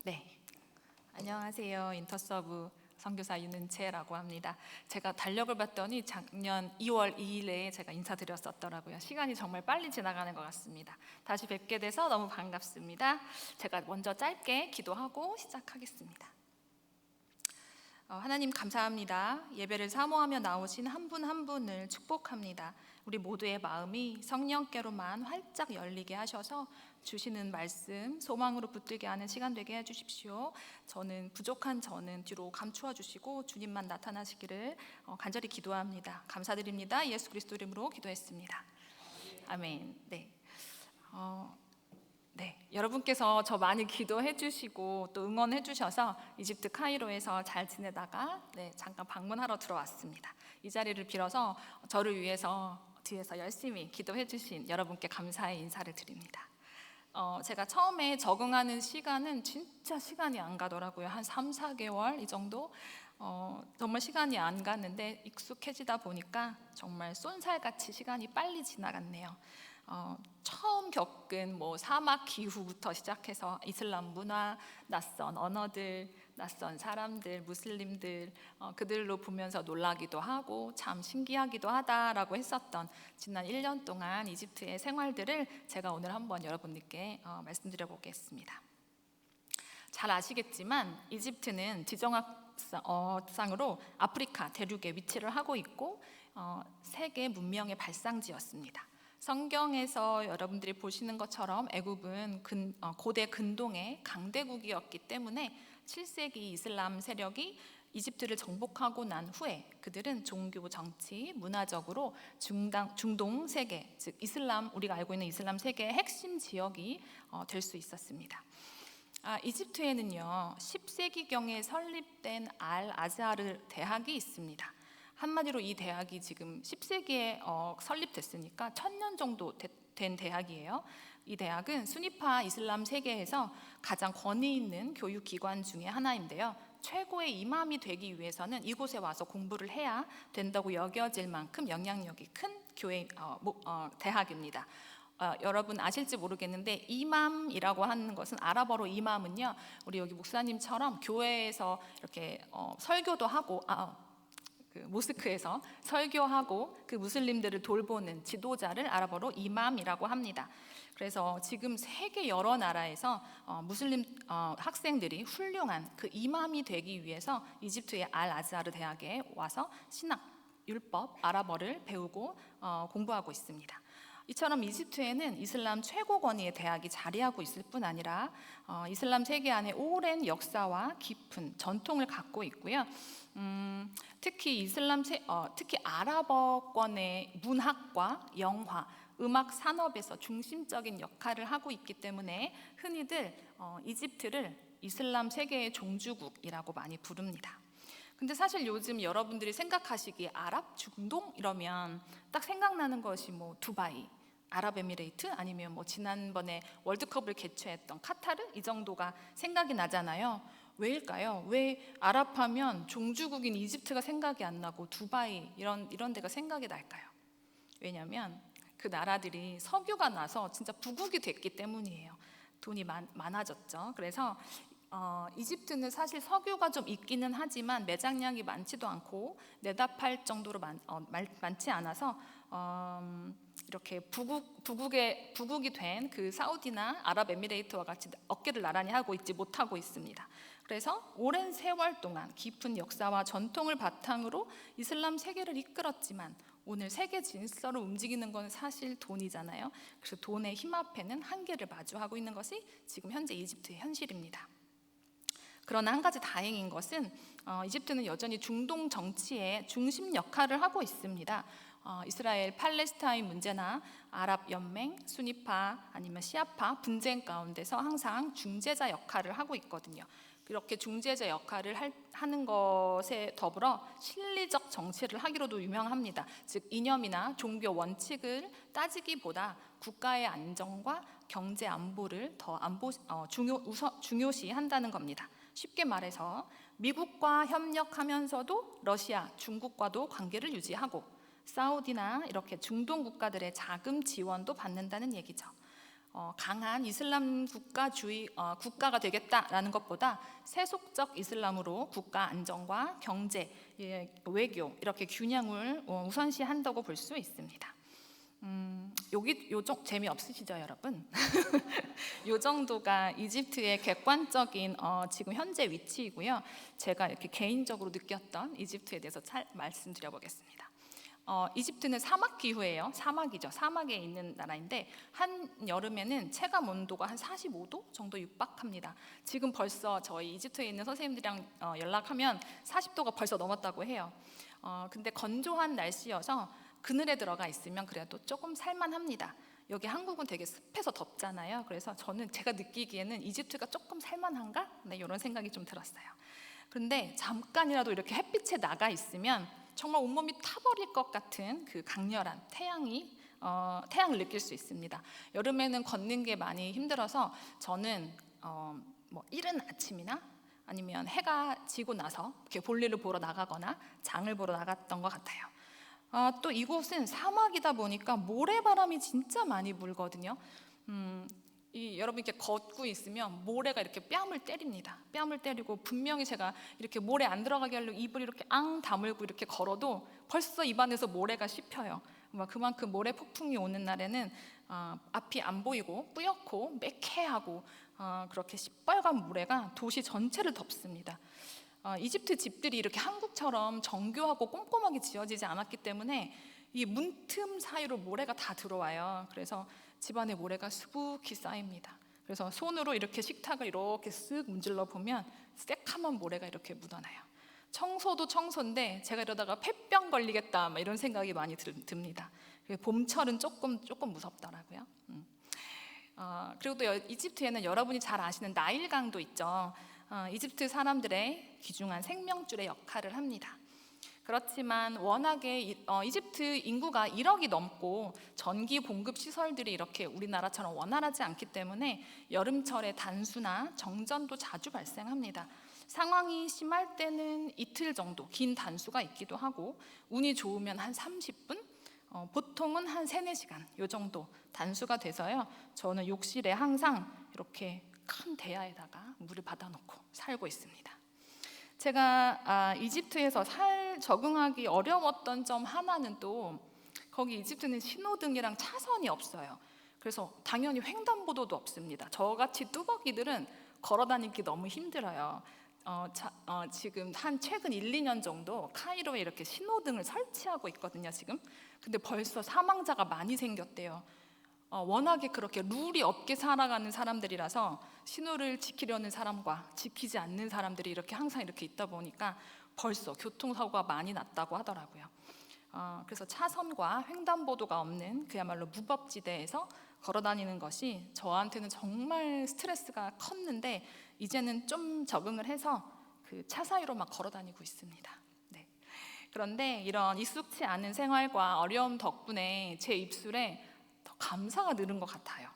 네, 안녕하세요. 인터서브 선교사 윤은채라고 합니다. 제가 달력을 봤더니 작년 2월 2일에 제가 인사드렸었더라고요. 시간이 정말 빨리 지나가는 것 같습니다. 다시 뵙게 돼서 너무 반갑습니다. 제가 먼저 짧게 기도하고 시작하겠습니다. 하나님 감사합니다. 예배를 사모하며 나오신 한 분 한 분을 축복합니다. 우리 모두의 마음이 성령께로만 활짝 열리게 하셔서 주시는 말씀 소망으로 붙들게 하는 시간 되게 해주십시오. 부족한 저는 뒤로 감추어 주시고 주님만 나타나시기를 간절히 기도합니다. 감사드립니다. 예수 그리스도 이름으로 기도했습니다. 아멘. 네, 여러분께서 저 많이 기도해 주시고 또 응원해 주셔서 이집트 카이로에서 잘 지내다가 잠깐 방문하러 들어왔습니다. 이 자리를 빌어서 저를 위해서 뒤에서 열심히 기도해 주신 여러분께 감사의 인사를 드립니다. 제가 처음에 적응하는 시간은 진짜 시간이 안 가더라고요. 한 3, 4개월 이 정도 정말 시간이 안 갔는데 익숙해지다 보니까 정말 쏜살같이 시간이 빨리 지나갔네요. 처음 겪은 사막 기후부터 시작해서 이슬람 문화, 낯선 언어들, 낯선 사람들, 무슬림들 그들로 보면서 놀라기도 하고 참 신기하기도 하다라고 했었던 지난 1년 동안 이집트의 생활들을 제가 오늘 한번 여러분들께 말씀드려 보겠습니다. 잘 아시겠지만 이집트는 지정학상으로 아프리카 대륙에 위치를 하고 있고 세계 문명의 발상지였습니다. 성경에서 여러분들이 보시는 것처럼 애굽은 고대 근동의 강대국이었기 때문에 7세기 이슬람 세력이 이집트를 정복하고 난 후에 그들은 종교, 정치, 문화적으로 중동 세계, 즉 이슬람, 우리가 알고 있는 이슬람 세계의 핵심 지역이 될 수 있었습니다. 이집트에는요 10세기경에 설립된 알 아즈하르 대학이 있습니다. 한마디로 이 대학이 지금 10세기에 설립됐으니까 1000년 정도 된 대학이에요. 이 대학은 수니파 이슬람 세계에서 가장 권위 있는 교육기관 중에 하나인데요. 최고의 이맘이 되기 위해서는 이곳에 와서 공부를 해야 된다고 여겨질 만큼 영향력이 큰 대학입니다. 여러분 아실지 모르겠는데 이맘이라고 하는 것은 아랍어로 이맘은요 우리 여기 목사님처럼 교회에서 이렇게 설교도 하고 모스크에서 설교하고 그 무슬림들을 돌보는 지도자를 아랍어로 이맘이라고 합니다. 그래서 지금 세계 여러 나라에서 무슬림 학생들이 훌륭한 그 이맘이 되기 위해서 이집트의 알 아즈하르 대학에 와서 신학, 율법, 아랍어를 배우고 공부하고 있습니다. 이처럼 이집트에는 이슬람 최고 권위의 대학이 자리하고 있을 뿐 아니라 이슬람 세계 안에 오랜 역사와 깊은 전통을 갖고 있고요. 특히 특히 아랍어권의 문학과 영화, 음악 산업에서 중심적인 역할을 하고 있기 때문에 흔히들 이집트를 이슬람 세계의 종주국이라고 많이 부릅니다. 근데 사실 요즘 여러분들이 생각하시기에 아랍, 중동 이러면 딱 생각나는 것이 두바이, 아랍에미레이트 아니면 지난번에 월드컵을 개최했던 카타르 이 정도가 생각이 나잖아요. 왜일까요? 왜 아랍하면 종주국인 이집트가 생각이 안 나고 두바이 이런 데가 생각이 날까요? 왜냐하면 그 나라들이 석유가 나서 진짜 부국이 됐기 때문이에요. 돈이 많아졌죠. 그래서 이집트는 사실 석유가 좀 있기는 하지만 매장량이 많지도 않고 내다팔 정도로 많지 않아서 이렇게 부국이 된 그 사우디나 아랍에미레이트와 같이 어깨를 나란히 하고 있지 못하고 있습니다. 그래서 오랜 세월 동안 깊은 역사와 전통을 바탕으로 이슬람 세계를 이끌었지만 오늘 세계 질서를 움직이는 건 사실 돈이잖아요. 그래서 돈의 힘 앞에는 한계를 마주하고 있는 것이 지금 현재 이집트의 현실입니다. 그러나 한 가지 다행인 것은 이집트는 여전히 중동 정치의 중심 역할을 하고 있습니다. 이스라엘 팔레스타인 문제나 아랍 연맹, 수니파 아니면 시아파 분쟁 가운데서 항상 중재자 역할을 하고 있거든요. 그렇게 중재자 역할을 하는 것에 더불어 실리적 정치를 하기로도 유명합니다. 즉 이념이나 종교 원칙을 따지기보다 국가의 안정과 경제 안보를 더 중요시한다는 겁니다. 쉽게 말해서 미국과 협력하면서도 러시아, 중국과도 관계를 유지하고 사우디나 이렇게 중동 국가들의 자금 지원도 받는다는 얘기죠. 강한 이슬람 국가가 되겠다라는 것보다 세속적 이슬람으로 국가 안정과 경제, 외교 이렇게 균형을 우선시한다고 볼 수 있습니다. 재미없으시죠, 여러분? 요 정도가 이집트의 객관적인 지금 현재 위치이고요. 제가 이렇게 개인적으로 느꼈던 이집트에 대해서 말씀드려보겠습니다. 이집트는 사막 기후예요. 사막이죠. 사막에 있는 나라인데 한 여름에는 체감 온도가 한 45도 정도 육박합니다. 지금 벌써 저희 이집트에 있는 선생님들이랑 연락하면 40도가 벌써 넘었다고 해요. 근데 건조한 날씨여서 그늘에 들어가 있으면 그래도 조금 살만합니다. 여기 한국은 되게 습해서 덥잖아요. 그래서 제가 느끼기에는 이집트가 조금 살만한가? 네, 이런 생각이 좀 들었어요. 그런데 잠깐이라도 이렇게 햇빛에 나가 있으면 정말 온몸이 타버릴 것 같은 그 강렬한 태양을 느낄 수 있습니다. 여름에는 걷는 게 많이 힘들어서 저는 이른 아침이나 아니면 해가 지고 나서 이렇게 볼일을 보러 나가거나 장을 보러 나갔던 것 같아요. 또 이곳은 사막이다 보니까 모래바람이 진짜 많이 불거든요. 여러분 이렇게 걷고 있으면 모래가 이렇게 뺨을 때립니다. 뺨을 때리고 분명히 제가 이렇게 모래 안 들어가게 하려고 입을 이렇게 다물고 이렇게 걸어도 벌써 입안에서 모래가 씹혀요. 그만큼 모래 폭풍이 오는 날에는 앞이 안 보이고 뿌옇고 매캐하고 그렇게 시뻘건 모래가 도시 전체를 덮습니다. 이집트 집들이 이렇게 한국처럼 정교하고 꼼꼼하게 지어지지 않았기 때문에 이 문틈 사이로 모래가 다 들어와요. 그래서 집안에 모래가 수북히 쌓입니다. 그래서 손으로 이렇게 식탁을 이렇게 쓱 문질러 보면 새카만 모래가 이렇게 묻어나요. 청소도 청소인데 제가 이러다가 폐병 걸리겠다 이런 생각이 많이 듭니다. 봄철은 조금 무섭더라고요. 그리고 또 이집트에는 여러분이 잘 아시는 나일강도 있죠. 이집트 사람들의 귀중한 생명줄의 역할을 합니다. 그렇지만 워낙에 이집트 인구가 1억이 넘고 전기 공급 시설들이 이렇게 우리나라처럼 원활하지 않기 때문에 여름철에 단수나 정전도 자주 발생합니다. 상황이 심할 때는 이틀 정도 긴 단수가 있기도 하고 운이 좋으면 한 30분, 보통은 한 3-4시간 요 정도 단수가 돼서요. 저는 욕실에 항상 이렇게 큰 대야에다가 물을 받아놓고 살고 있습니다. 제가 이집트에서 적응하기 어려웠던 점 하나는 또 거기 이집트는 신호등이랑 차선이 없어요. 그래서 당연히 횡단보도도 없습니다. 저같이 뚜벅이들은 걸어다니기 너무 힘들어요. 지금 최근 1-2년 정도 카이로에 이렇게 신호등을 설치하고 있거든요. 지금. 근데 벌써 사망자가 많이 생겼대요. 워낙에 그렇게 룰이 없게 살아가는 사람들이라서 신호를 지키려는 사람과 지키지 않는 사람들이 이렇게 항상 이렇게 있다 보니까 벌써 교통사고가 많이 났다고 하더라고요. 그래서 차선과 횡단보도가 없는 그야말로 무법지대에서 걸어다니는 것이 저한테는 정말 스트레스가 컸는데 이제는 좀 적응을 해서 그 차 사이로 막 걸어다니고 있습니다. 네. 그런데 이런 익숙치 않은 생활과 어려움 덕분에 제 입술에 더 감사가 늘은 것 같아요.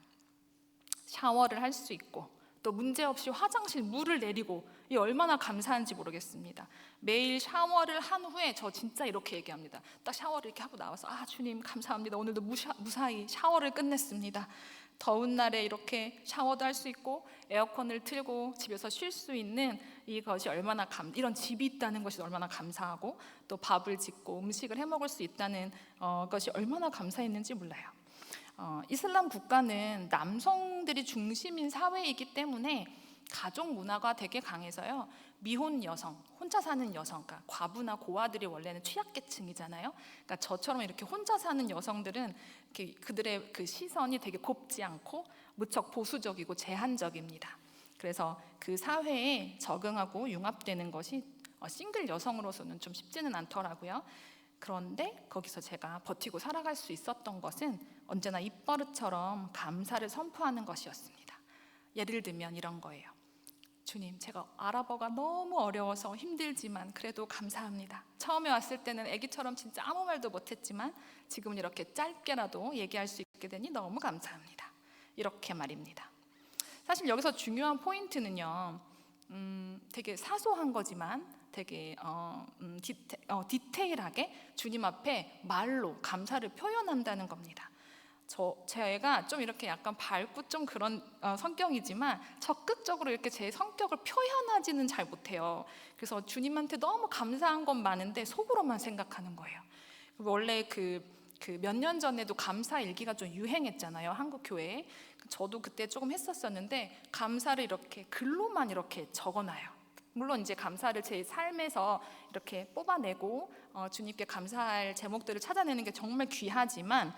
샤워를 할 수 있고 또 문제없이 화장실 물을 내리고 이 얼마나 감사한지 모르겠습니다. 매일 샤워를 한 후에 저 진짜 이렇게 얘기합니다. 딱 샤워를 이렇게 하고 나와서 주님 감사합니다. 오늘도 무사히 샤워를 끝냈습니다. 더운 날에 이렇게 샤워도 할 수 있고 에어컨을 틀고 집에서 쉴 수 있는 이것이 얼마나 이런 집이 있다는 것이 얼마나 감사하고 또 밥을 짓고 음식을 해 먹을 수 있다는 것이 얼마나 감사했는지 몰라요. 이슬람 국가는 남성들이 중심인 사회이기 때문에 가족 문화가 되게 강해서요. 미혼 여성, 혼자 사는 여성, 그러니까 과부나 고아들이 원래는 취약계층이잖아요. 그러니까 저처럼 이렇게 혼자 사는 여성들은 그들의 그 시선이 되게 곱지 않고 무척 보수적이고 제한적입니다. 그래서 그 사회에 적응하고 융합되는 것이 싱글 여성으로서는 좀 쉽지는 않더라고요. 그런데 거기서 제가 버티고 살아갈 수 있었던 것은 언제나 입버릇처럼 감사를 선포하는 것이었습니다. 예를 들면 이런 거예요. 주님, 제가 아랍어가 너무 어려워서 힘들지만 그래도 감사합니다. 처음에 왔을 때는 아기처럼 진짜 아무 말도 못했지만 지금은 이렇게 짧게라도 얘기할 수 있게 되니 너무 감사합니다. 이렇게 말입니다. 사실 여기서 중요한 포인트는요, 되게 사소한 거지만 되게 디테일하게 주님 앞에 말로 감사를 표현한다는 겁니다. 제가 좀 이렇게 약간 밝고 좀 그런 성격이지만 적극적으로 이렇게 제 성격을 표현하지는 잘 못해요. 그래서 주님한테 너무 감사한 건 많은데 속으로만 생각하는 거예요. 원래 몇 년 전에도 감사 일기가 좀 유행했잖아요, 한국 교회에. 저도 그때 조금 했었었는데 감사를 이렇게 글로만 이렇게 적어놔요. 물론 이제 감사를 제 삶에서 이렇게 뽑아내고 주님께 감사할 제목들을 찾아내는 게 정말 귀하지만,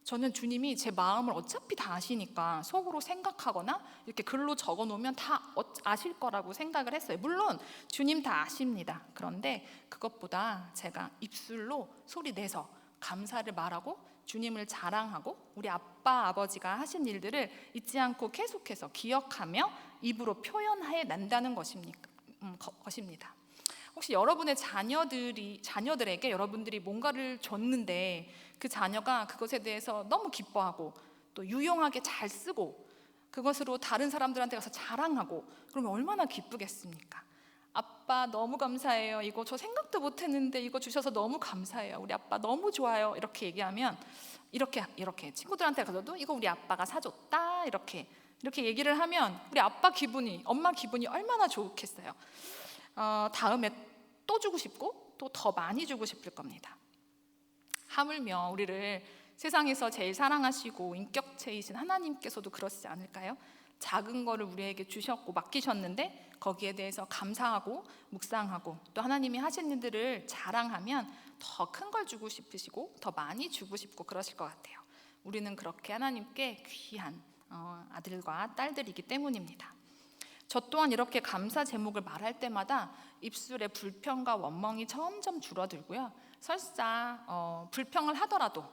저는 주님이 제 마음을 어차피 다 아시니까 속으로 생각하거나 이렇게 글로 적어 놓으면 다 아실 거라고 생각을 했어요. 물론 주님 다 아십니다. 그런데 그것보다 제가 입술로 소리 내서 감사를 말하고 주님을 자랑하고 우리 아빠 아버지가 하신 일들을 잊지 않고 계속해서 기억하며 입으로 표현해 난다는 것입니다. 혹시 여러분의 자녀들에게 여러분들이 뭔가를 줬는데 그 자녀가 그것에 대해서 너무 기뻐하고 또 유용하게 잘 쓰고 그것으로 다른 사람들한테 가서 자랑하고, 그러면 얼마나 기쁘겠습니까? 아빠 너무 감사해요. 이거 저 생각도 못했는데 이거 주셔서 너무 감사해요. 우리 아빠 너무 좋아요. 이렇게 얘기하면 이렇게 친구들한테 가서도 이거 우리 아빠가 사줬다 이렇게 얘기를 하면 우리 엄마 기분이 얼마나 좋겠어요. 다음에 또 주고 싶고 또 더 많이 주고 싶을 겁니다. 하물며 우리를 세상에서 제일 사랑하시고 인격체이신 하나님께서도 그러시지 않을까요? 작은 거를 우리에게 주셨고 맡기셨는데 거기에 대해서 감사하고 묵상하고 또 하나님이 하신 일들을 자랑하면 더 큰 걸 주고 싶으시고 더 많이 주고 싶고 그러실 것 같아요. 우리는 그렇게 하나님께 귀한 아들과 딸들이기 때문입니다. 저 또한 이렇게 감사 제목을 말할 때마다 입술의 불평과 원망이 점점 줄어들고요. 설사 불평을 하더라도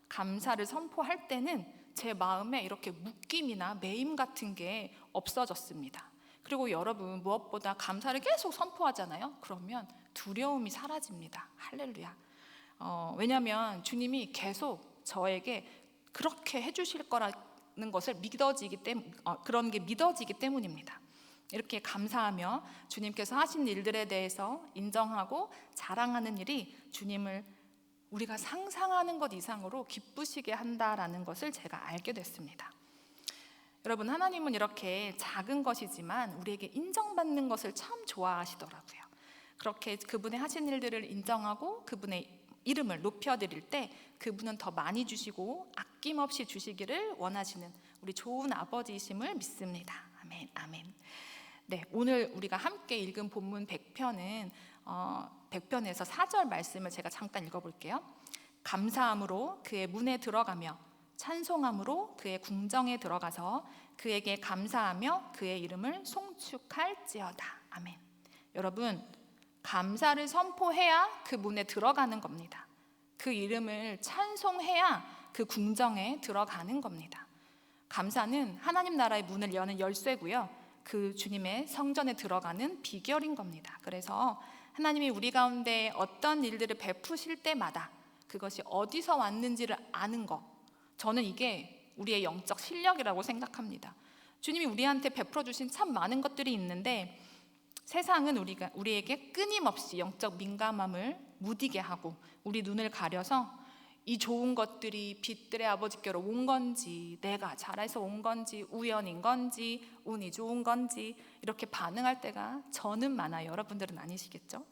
감사를 선포할 때는 제 마음에 이렇게 묶임이나 매임 같은 게 없어졌습니다. 그리고 여러분, 무엇보다 감사를 계속 선포하잖아요. 그러면 두려움이 사라집니다. 할렐루야. 왜냐하면 주님이 계속 저에게 그렇게 해주실 거라는 것을 그런 게 믿어지기 때문입니다. 이렇게 감사하며 주님께서 하신 일들에 대해서 인정하고 자랑하는 일이 주님을 우리가 상상하는 것 이상으로 기쁘시게 한다라는 것을 제가 알게 됐습니다. 여러분, 하나님은 이렇게 작은 것이지만 우리에게 인정받는 것을 참 좋아하시더라고요. 그렇게 그분의 하신 일들을 인정하고 그분의 이름을 높여드릴 때 그분은 더 많이 주시고 아낌없이 주시기를 원하시는 우리 좋은 아버지이심을 믿습니다. 아멘, 아멘. 네, 오늘 우리가 함께 읽은 본문 100편은 100편에서 4절 말씀을 제가 잠깐 읽어볼게요. 감사함으로 그의 문에 들어가며 찬송함으로 그의 궁정에 들어가서 그에게 감사하며 그의 이름을 송축할지어다. 아멘. 여러분, 감사를 선포해야 그 문에 들어가는 겁니다. 그 이름을 찬송해야 그 궁정에 들어가는 겁니다. 감사는 하나님 나라의 문을 여는 열쇠고요. 그 주님의 성전에 들어가는 비결인 겁니다. 그래서 하나님이 우리 가운데 어떤 일들을 베푸실 때마다 그것이 어디서 왔는지를 아는 것, 저는 이게 우리의 영적 실력이라고 생각합니다. 주님이 우리한테 베풀어 주신 참 많은 것들이 있는데 세상은 우리에게 끊임없이 영적 민감함을 무디게 하고 우리 눈을 가려서 이 좋은 것들이 빛들의 아버지께로 온 건지, 내가 잘해서 온 건지, 우연인 건지, 운이 좋은 건지 이렇게 반응할 때가 저는 많아요. 여러분들은 아니시겠죠?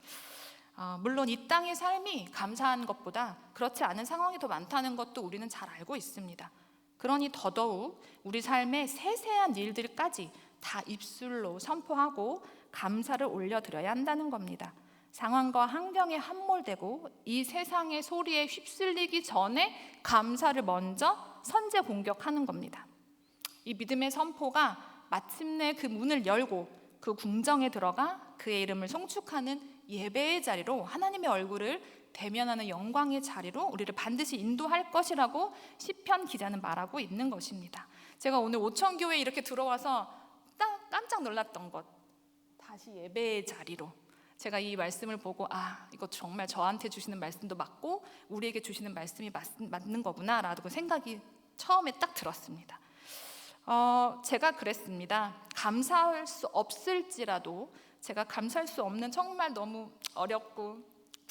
물론 이 땅의 삶이 감사한 것보다 그렇지 않은 상황이 더 많다는 것도 우리는 잘 알고 있습니다. 그러니 더더욱 우리 삶의 세세한 일들까지 다 입술로 선포하고 감사를 올려드려야 한다는 겁니다. 상황과 환경에 함몰되고 이 세상의 소리에 휩쓸리기 전에 감사를 먼저 선제 공격하는 겁니다. 이 믿음의 선포가 마침내 그 문을 열고 그 궁정에 들어가 그의 이름을 송축하는 예배의 자리로, 하나님의 얼굴을 대면하는 영광의 자리로 우리를 반드시 인도할 것이라고 시편 기자는 말하고 있는 것입니다. 제가 오늘 오천교회에 이렇게 들어와서 깜짝 놀랐던 것, 다시 예배의 자리로. 제가 이 말씀을 보고 이거 정말 저한테 주시는 말씀도 맞고 우리에게 주시는 말씀이 맞는 거구나 라고 생각이 처음에 딱 들었습니다. 제가 그랬습니다. 감사할 수 없을지라도 제가 감사할 수 없는 정말 너무 어렵고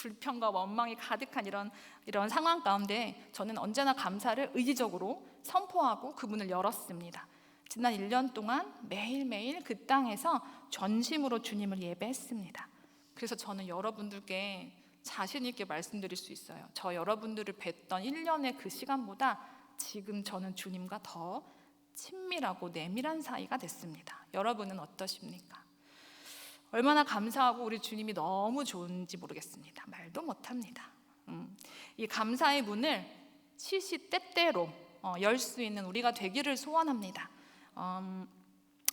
불평과 원망이 가득한 이런 상황 가운데 저는 언제나 감사를 의지적으로 선포하고 그 문을 열었습니다. 지난 1년 동안 매일매일 그 땅에서 전심으로 주님을 예배했습니다. 그래서 저는 여러분들께 자신 있게 말씀드릴 수 있어요. 저 여러분들을 뵀던 1년의 그 시간보다 지금 저는 주님과 더 친밀하고 내밀한 사이가 됐습니다. 여러분은 어떠십니까? 얼마나 감사하고 우리 주님이 너무 좋은지 모르겠습니다. 말도 못합니다. 이 감사의 문을 시시때때로 열 수 있는 우리가 되기를 소원합니다.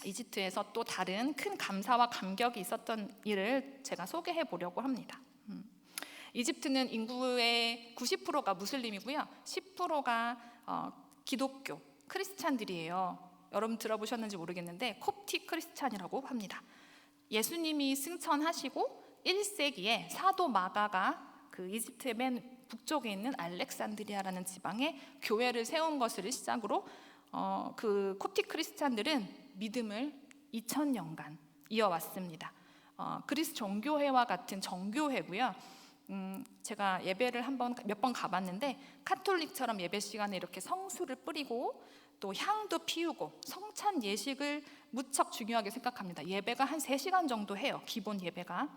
이집트에서 또 다른 큰 감사와 감격이 있었던 일을 제가 소개해 보려고 합니다. 이집트는 인구의 90%가 무슬림이고요, 10%가 기독교 크리스찬들이에요. 여러분 들어보셨는지 모르겠는데 콥틱 크리스찬이라고 합니다. 예수님이 승천하시고 1세기에 사도 마가가 그 이집트의 맨 북쪽에 있는 알렉산드리아라는 지방에 교회를 세운 것을 시작으로 그 콥틱 크리스찬들은 믿음을 2000년간 이어왔습니다. 그리스 정교회와 같은 정교회고요. 제가 예배를 몇 번 가봤는데 카톨릭처럼 예배 시간에 이렇게 성수를 뿌리고 또 향도 피우고 성찬 예식을 무척 중요하게 생각합니다. 예배가 한 3시간 정도 해요, 기본 예배가.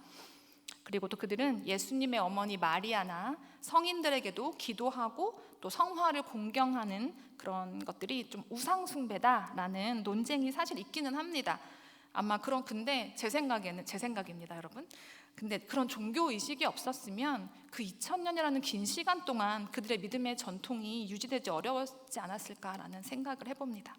그리고 또 그들은 예수님의 어머니 마리아나 성인들에게도 기도하고 또 성화를 공경하는 그런 것들이 좀 우상 숭배다라는 논쟁이 사실 있기는 합니다. 아마 근데 제 생각입니다, 여러분. 근데 그런 종교 의식이 없었으면 그 2000년이라는 긴 시간 동안 그들의 믿음의 전통이 유지되지 어려웠지 않았을까라는 생각을 해봅니다.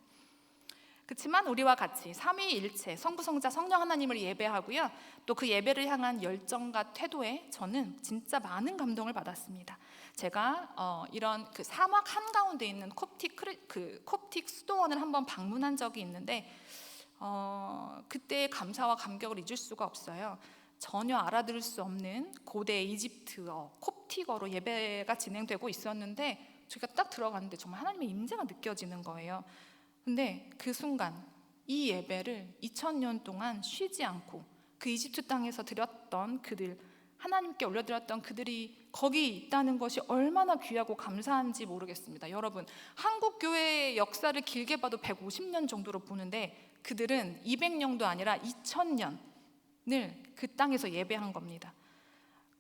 그렇지만 우리와 같이 삼위일체 성부 성자 성령 하나님을 예배하고요, 또 그 예배를 향한 열정과 태도에 저는 진짜 많은 감동을 받았습니다. 제가 이런 그 사막 한가운데 있는 콥틱 수도원을 한번 방문한 적이 있는데 그때의 감사와 감격을 잊을 수가 없어요. 전혀 알아들을 수 없는 고대 이집트어, 콥틱어로 예배가 진행되고 있었는데 제가 딱 들어갔는데 정말 하나님의 임재가 느껴지는 거예요. 근데 그 순간 이 예배를 2000년 동안 쉬지 않고 그 이집트 땅에서 드렸던 그들, 하나님께 올려드렸던 그들이 거기 있다는 것이 얼마나 귀하고 감사한지 모르겠습니다. 여러분, 한국 교회의 역사를 길게 봐도 150년 정도로 보는데 그들은 200년도 아니라 2000년을 그 땅에서 예배한 겁니다.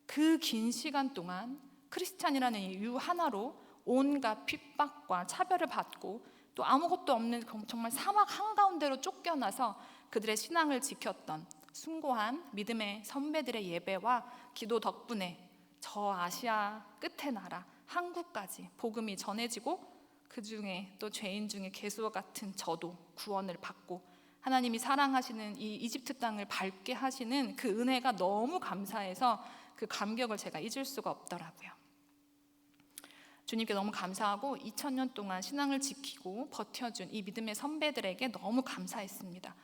그 긴 시간 동안 크리스찬이라는 이유 하나로 온갖 핍박과 차별을 받고 또 아무것도 없는 정말 사막 한가운데로 쫓겨나서 그들의 신앙을 지켰던 숭고한 믿음의 선배들의 예배와 기도 덕분에 저 아시아 끝의 나라 한국까지 복음이 전해지고 그 중에 또 죄인 중에 개수와 같은 저도 구원을 받고 하나님이 사랑하시는 이 이집트 땅을 밟게 하시는 그 은혜가 너무 감사해서 그 감격을 제가 잊을 수가 없더라고요. 주님께 너무 감사하고 2000년 동안 신앙을 지키고 버텨준 이 믿음의 선배들에게 너무 감사했습니다.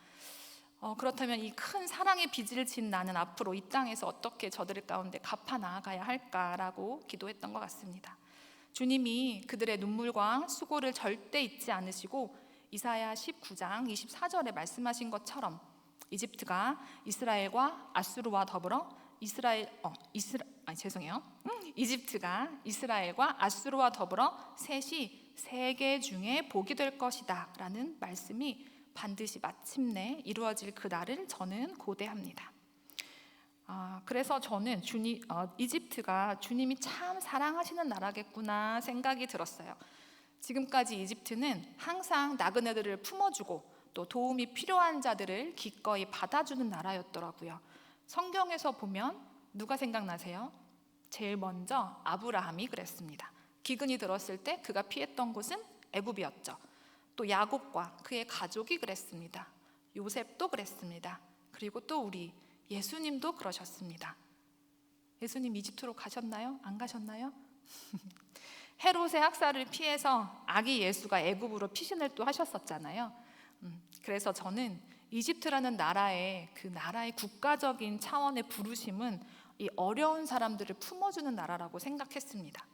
그렇다면 이 큰 사랑의 빚을 진 나는 앞으로 이 땅에서 어떻게 저들 가운데 갚아 나아가야 할까라고 기도했던 것 같습니다. 주님이 그들의 눈물과 수고를 절대 잊지 않으시고 이사야 19장 24절에 말씀하신 것처럼 이집트가 이스라엘과 아수르와 더불어 이집트가 이스라엘과 아수르와 더불어 셋이 세계 중에 복이 될 것이다 라는 말씀이 반드시 마침내 이루어질 그 날을 저는 고대합니다. 그래서 저는 이집트가 주님이 참 사랑하시는 나라겠구나 생각이 들었어요. 지금까지 이집트는 항상 나그네들을 품어주고 또 도움이 필요한 자들을 기꺼이 받아주는 나라였더라고요. 성경에서 보면 누가 생각나세요? 제일 먼저 아브라함이 그랬습니다. 기근이 들었을 때 그가 피했던 곳은 애굽이었죠. 또 야곱과 그의 가족이 그랬습니다. 요셉도 그랬습니다. 그리고 또 우리 예수님도 그러셨습니다. 예수님 이집트로 가셨나요? 안 가셨나요? 헤롯의 학살을 피해서 아기 예수가 애굽으로 피신을 또 하셨었잖아요. 그래서 저는 이집트라는 나라의 국가적인 차원의 부르심은 이 어려운 사람들을 품어주는 나라라고 생각했습니다.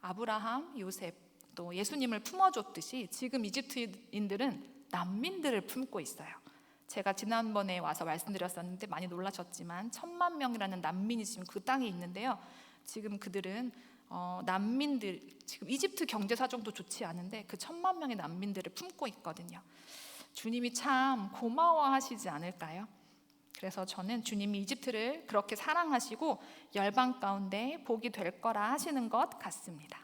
아브라함, 요셉, 또 예수님을 품어줬듯이 지금 이집트인들은 난민들을 품고 있어요. 제가 지난번에 와서 말씀드렸었는데 많이 놀라셨지만 1000만 명이라는 난민이 지금 그 땅에 있는데요. 지금 그들은 난민들, 지금 이집트 경제 사정도 좋지 않은데 그 1,000만 명의 난민들을 품고 있거든요. 주님이 참 고마워하시지 않을까요? 그래서 저는 주님이 이집트를 그렇게 사랑하시고 열방 가운데 복이 될 거라 하시는 것 같습니다.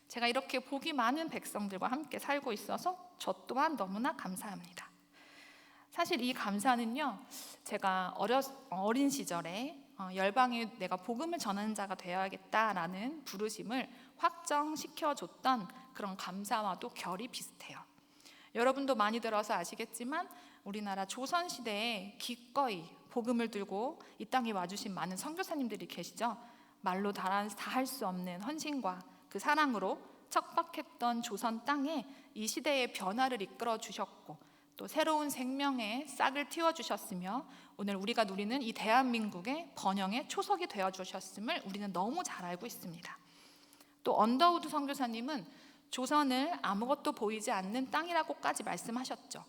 제가 이렇게 복이 많은 백성들과 함께 살고 있어서 저 또한 너무나 감사합니다. 사실 이 감사는요, 제가 어린 시절에 열방에 내가 복음을 전하는 자가 되어야겠다라는 부르심을 확정시켜줬던 그런 감사와도 결이 비슷해요. 여러분도 많이 들어서 아시겠지만 우리나라 조선시대에 기꺼이 복음을 들고 이 땅에 와주신 많은 선교사님들이 계시죠. 말로 다 할 수 없는 헌신과 그 사랑으로 척박했던 조선 땅에 이 시대의 변화를 이끌어 주셨고 또 새로운 생명의 싹을 틔워주셨으며 오늘 우리가 누리는 이 대한민국의 번영의 초석이 되어주셨음을 우리는 너무 잘 알고 있습니다. 또 언더우드 선교사님은 조선을 아무것도 보이지 않는 땅이라고까지 말씀하셨죠.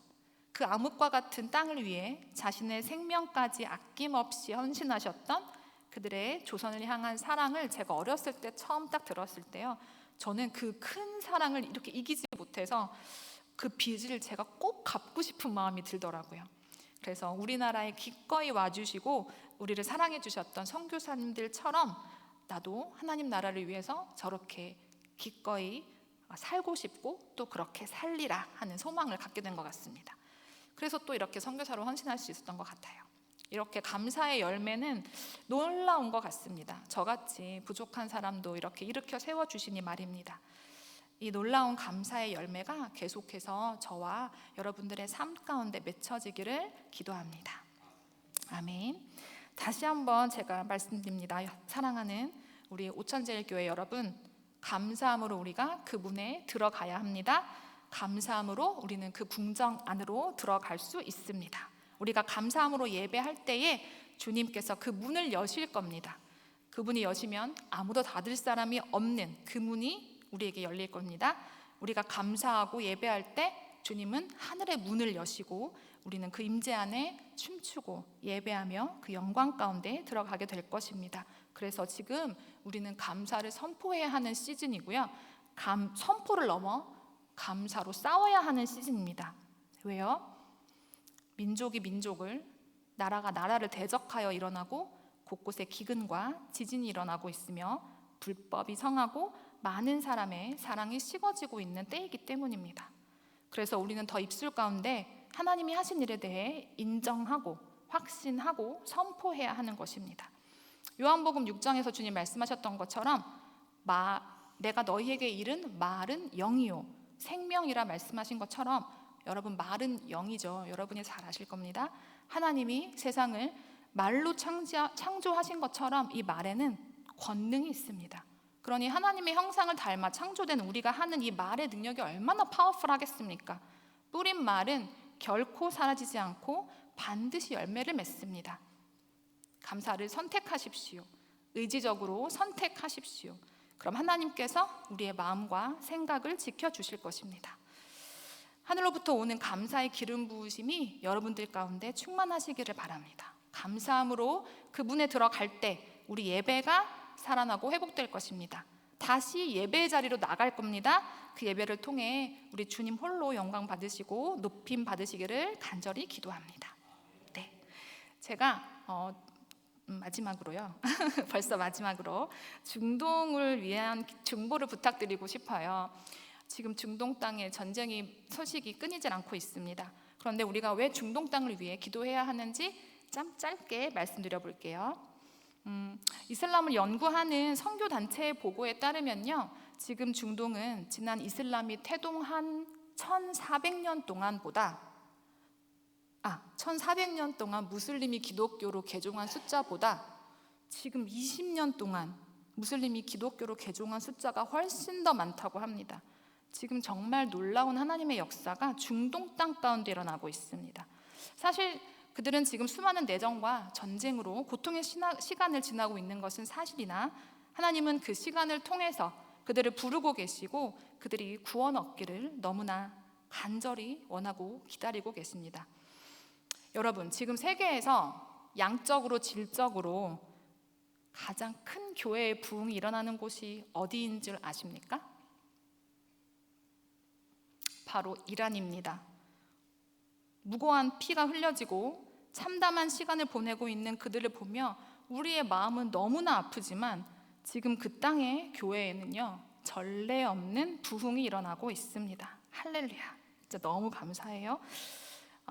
그 암흑과 같은 땅을 위해 자신의 생명까지 아낌없이 헌신하셨던 그들의 조선을 향한 사랑을 제가 어렸을 때 처음 딱 들었을 때요, 저는 그 큰 사랑을 이렇게 이기지 못해서 그 빚을 제가 꼭 갚고 싶은 마음이 들더라고요. 그래서 우리나라에 기꺼이 와주시고 우리를 사랑해 주셨던 선교사님들처럼 나도 하나님 나라를 위해서 저렇게 기꺼이 살고 싶고 또 그렇게 살리라 하는 소망을 갖게 된 것 같습니다. 그래서 또 이렇게 선교사로 헌신할 수 있었던 것 같아요. 이렇게 감사의 열매는 놀라운 것 같습니다. 저같이 부족한 사람도 이렇게 일으켜 세워주시니 말입니다. 이 놀라운 감사의 열매가 계속해서 저와 여러분들의 삶 가운데 맺혀지기를 기도합니다. 아멘. 다시 한번 제가 말씀드립니다. 사랑하는 우리 오천제일교회 여러분, 감사함으로 우리가 그 문에 들어가야 합니다. 감사함으로 우리는 그 궁정 안으로 들어갈 수 있습니다. 우리가 감사함으로 예배할 때에 주님께서 그 문을 여실 겁니다. 그분이 여시면 아무도 닫을 사람이 없는 그 문이 우리에게 열릴 겁니다. 우리가 감사하고 예배할 때 주님은 하늘의 문을 여시고 우리는 그 임재 안에 춤추고 예배하며 그 영광 가운데 들어가게 될 것입니다. 그래서 지금 우리는 감사를 선포해야 하는 시즌이고요, 선포를 넘어 감사로 싸워야 하는 시즌입니다. 왜요? 민족이 민족을, 나라가 나라를 대적하여 일어나고 곳곳에 기근과 지진이 일어나고 있으며 불법이 성하고 많은 사람의 사랑이 식어지고 있는 때이기 때문입니다. 그래서 우리는 더 입술 가운데 하나님이 하신 일에 대해 인정하고 확신하고 선포해야 하는 것입니다. 요한복음 6장에서 주님 말씀하셨던 것처럼 내가 너희에게 이른 말은 영이요 생명이라 말씀하신 것처럼 여러분, 말은 영이죠. 여러분이 잘 아실 겁니다. 하나님이 세상을 말로 창조하신 것처럼 이 말에는 권능이 있습니다. 그러니 하나님의 형상을 닮아 창조된 우리가 하는 이 말의 능력이 얼마나 파워풀하겠습니까? 뿌린 말은 결코 사라지지 않고 반드시 열매를 맺습니다. 감사를 선택하십시오. 의지적으로 선택하십시오. 그럼 하나님께서 우리의 마음과 생각을 지켜주실 것입니다. 하늘로부터 오는 감사의 기름 부으심이 여러분들 가운데 충만하시기를 바랍니다. 감사함으로 그 문에 들어갈 때 우리 예배가 살아나고 회복될 것입니다. 다시 예배의 자리로 나갈 겁니다. 그 예배를 통해 우리 주님 홀로 영광 받으시고 높임 받으시기를 간절히 기도합니다. 네, 제가 마지막으로요. 벌써 마지막으로 중동을 위한 중보를 부탁드리고 싶어요. 지금 중동 땅에 전쟁이 소식이 끊이질 않고 있습니다. 그런데 우리가 왜 중동 땅을 위해 기도해야 하는지 좀 짧게 말씀드려 볼게요. 이슬람을 연구하는 선교 단체의 보고에 따르면요, 지금 중동은 지난 이슬람이 태동한 1400년 동안 무슬림이 기독교로 개종한 숫자보다 지금 20년 동안 무슬림이 기독교로 개종한 숫자가 훨씬 더 많다고 합니다. 지금 정말 놀라운 하나님의 역사가 중동 땅 가운데 일어나고 있습니다. 사실 그들은 지금 수많은 내전과 전쟁으로 고통의 시간을 지나고 있는 것은 사실이나 하나님은 그 시간을 통해서 그들을 부르고 계시고 그들이 구원 얻기를 너무나 간절히 원하고 기다리고 계십니다. 여러분, 지금 세계에서 양적으로 질적으로 가장 큰 교회의 부흥이 일어나는 곳이 어디인 줄 아십니까? 바로 이란입니다. 무고한 피가 흘려지고 참담한 시간을 보내고 있는 그들을 보며 우리의 마음은 너무나 아프지만 지금 그 땅의 교회에는요, 전례 없는 부흥이 일어나고 있습니다. 할렐루야. 진짜 너무 감사해요.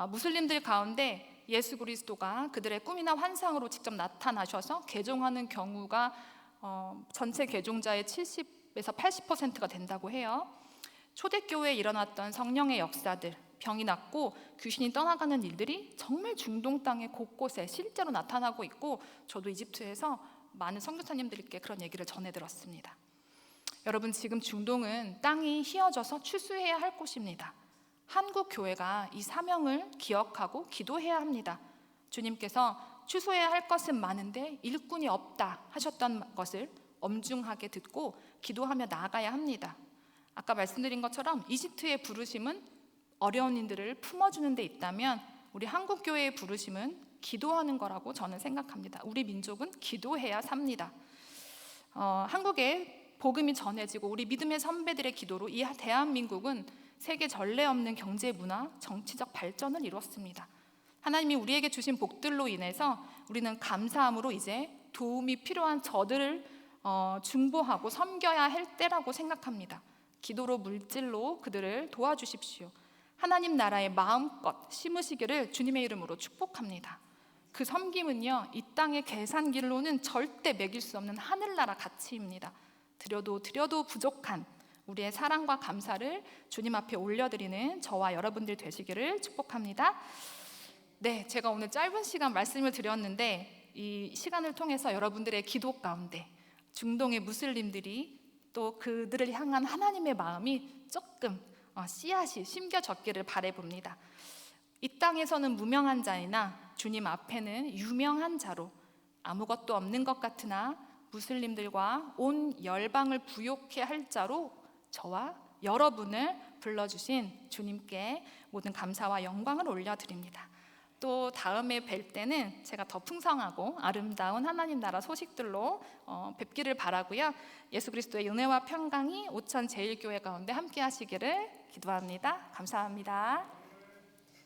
무슬림들 가운데 예수 그리스도가 그들의 꿈이나 환상으로 직접 나타나셔서 개종하는 경우가 전체 개종자의 70에서 80%가 된다고 해요. 초대교회에 일어났던 성령의 역사들, 병이 낫고 귀신이 떠나가는 일들이 정말 중동 땅의 곳곳에 실제로 나타나고 있고, 저도 이집트에서 많은 선교사님들께 그런 얘기를 전해 들었습니다. 여러분, 지금 중동은 땅이 휘어져서 추수해야 할 곳입니다. 한국 교회가 이 사명을 기억하고 기도해야 합니다. 주님께서 추수해야 할 것은 많은데 일꾼이 없다 하셨던 것을 엄중하게 듣고 기도하며 나아가야 합니다. 아까 말씀드린 것처럼 이집트의 부르심은 어려운 인들을 품어주는 데 있다면 우리 한국 교회의 부르심은 기도하는 거라고 저는 생각합니다. 우리 민족은 기도해야 삽니다. 한국에 복음이 전해지고 우리 믿음의 선배들의 기도로 이 대한민국은 세계 전례 없는 경제, 문화, 정치적 발전을 이뤘습니다. 하나님이 우리에게 주신 복들로 인해서 우리는 감사함으로 이제 도움이 필요한 저들을 중보하고 섬겨야 할 때라고 생각합니다. 기도로 물질로 그들을 도와주십시오. 하나님 나라에 마음껏 심으시기를 주님의 이름으로 축복합니다. 그 섬김은요, 이 땅의 계산길로는 절대 매길 수 없는 하늘나라 가치입니다. 드려도 부족한 우리의 사랑과 감사를 주님 앞에 올려드리는 저와 여러분들 되시기를 축복합니다. 네, 제가 오늘 짧은 시간 말씀을 드렸는데 이 시간을 통해서 여러분들의 기도 가운데 중동의 무슬림들이 또 그들을 향한 하나님의 마음이 조금 씨앗이 심겨졌기를 바라봅니다. 이 땅에서는 무명한 자이나 주님 앞에는 유명한 자로 아무것도 없는 것 같으나 무슬림들과 온 열방을 부욕해 할 자로 저와 여러분을 불러주신 주님께 모든 감사와 영광을 올려드립니다. 또 다음에 뵐 때는 제가 더 풍성하고 아름다운 하나님 나라 소식들로 뵙기를 바라고요. 예수 그리스도의 은혜와 평강이 오천 제일교회 가운데 함께 하시기를 기도합니다. 감사합니다.